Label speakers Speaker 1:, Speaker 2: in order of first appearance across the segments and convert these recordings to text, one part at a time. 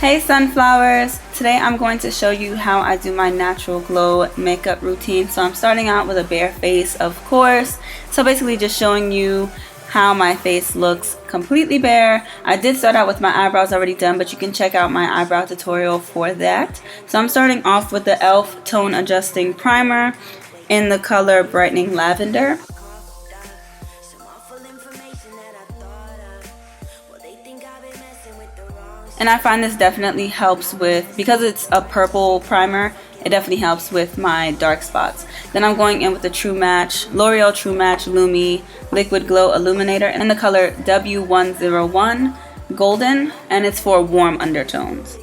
Speaker 1: Hey sunflowers! Today I'm going to show you how I do my natural glow makeup routine. So I'm starting out with a bare face, of course. So basically just showing you how my face looks completely bare. I did start out with my eyebrows already done, but you can check out my eyebrow tutorial for that. So I'm starting off with the E.L.F. Tone Adjusting Primer in the color Brightening Lavender. And I find this definitely helps with, because it's a purple primer, it definitely helps with my dark spots. Then I'm going in with the True Match, L'Oreal True Match Lumi Liquid Glow Illuminator in the color W101 Golden, and it's for warm undertones.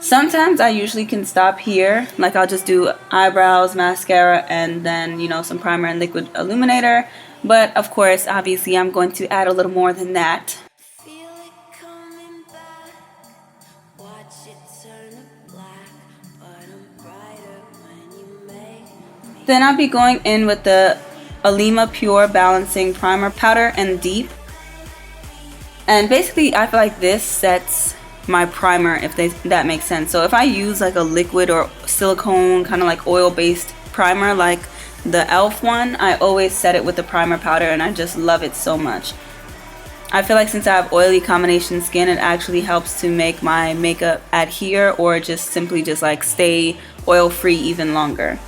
Speaker 1: Sometimes I usually can stop here, like I'll just do eyebrows, mascara, and then, you know, some primer and liquid illuminator. But of course, obviously, I'm going to add a little more than that. Then I'll be going in with the Alima Pure Balancing Primer Powder in Deep. And basically, I feel like this sets my primer, if that makes sense. So if I use like a liquid or silicone kind of like oil-based primer like the E.L.F. one, I always set it with the primer powder, and I just love it so much. I feel like since I have oily combination skin, it actually helps to make my makeup adhere or just simply just like stay oil-free even longer.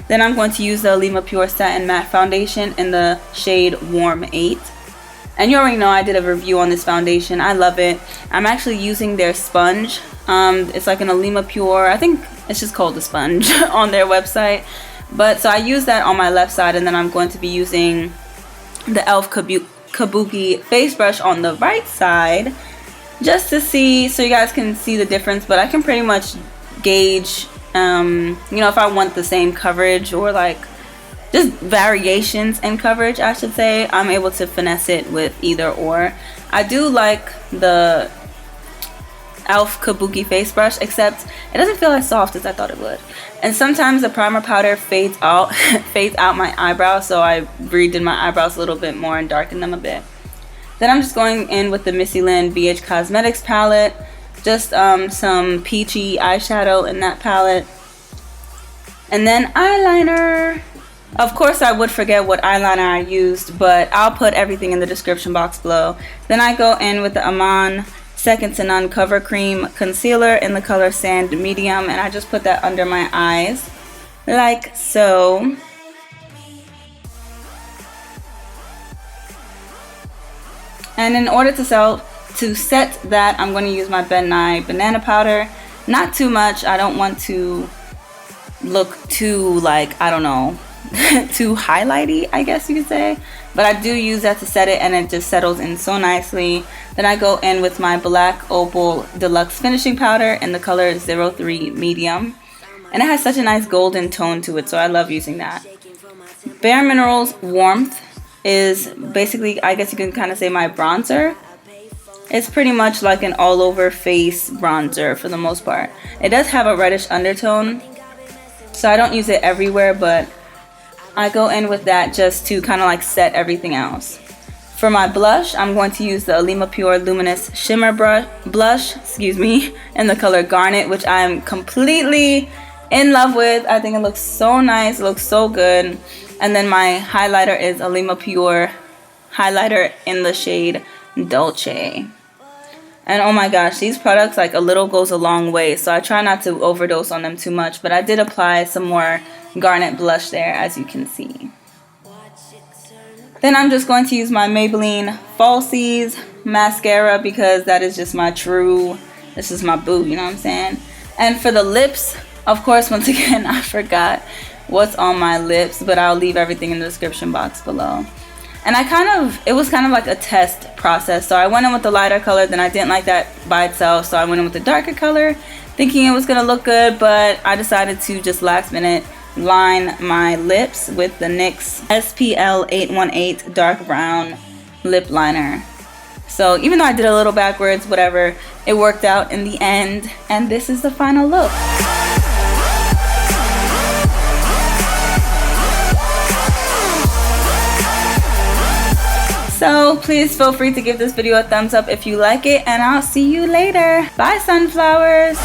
Speaker 1: Then I'm going to use the Alima Pure Satin Matte Foundation in the shade Warm 8. And you already know I did a review on this foundation. I love it. I'm actually using their sponge. It's like an Alima Pure, I think it's just called the sponge on their website. But so I use that on my left side, and then I'm going to be using the E.L.F. Kabuki face brush on the right side, just to see, so you guys can see the difference. But I can pretty much gauge, you know, if I want the same coverage or like just variations in coverage, I should say, I'm able to finesse it with either or. I do like the E.L.F. Kabuki face brush, except it doesn't feel as soft as I thought it would. And sometimes the primer powder fades out my eyebrows, so I redid my eyebrows a little bit more and darkened them a bit. Then I'm just going in with the Missy Lynn BH Cosmetics palette. Just some peachy eyeshadow in that palette. And then eyeliner. Of course I would forget what eyeliner I used, but I'll put everything in the description box below. Then I go in with the IMAN Second to None Cover Cream Concealer in the color Sand Medium, and I just put that under my eyes, like so. And in order to set that, I'm going to use my Ben Nye banana powder. Not too much. I don't want to look too, like, I don't know, too highlighty, I guess you could say. But I do use that to set it, and it just settles in so nicely. Then I go in with my black Opal Deluxe finishing powder in the color 03 Medium. And it has such a nice golden tone to it, so I love using that. Bare Minerals Warmth is basically, I guess you can kind of say, my bronzer. It's pretty much like an all over face bronzer for the most part. It does have a reddish undertone, so I don't use it everywhere, but I go in with that just to kind of like set everything else. For my blush, I'm going to use the Alima Pure Luminous Shimmer blush, in the color Garnet, which I am completely in love with. I think it looks so nice, it looks so good. And then my highlighter is Alima Pure highlighter in the shade Dolce. And oh my gosh, these products, like, a little goes a long way, so I try not to overdose on them too much. But I did apply some more Garnet blush there, as you can see. Then I'm just going to use my Maybelline Falsies mascara, because that is just my this is my boo, you know what I'm saying? And for the lips, of course, once again, I forgot what's on my lips, but I'll leave everything in the description box below. And it was kind of like a test process. So I went in with the lighter color, then I didn't like that by itself, so I went in with the darker color, thinking it was gonna look good, but I decided to just last minute line my lips with the NYX SPL 818 dark brown lip liner. So even though I did a little backwards, whatever, it worked out in the end, and this is the final look. So please feel free to give this video a thumbs up if you like it, and I'll see you later. Bye, sunflowers.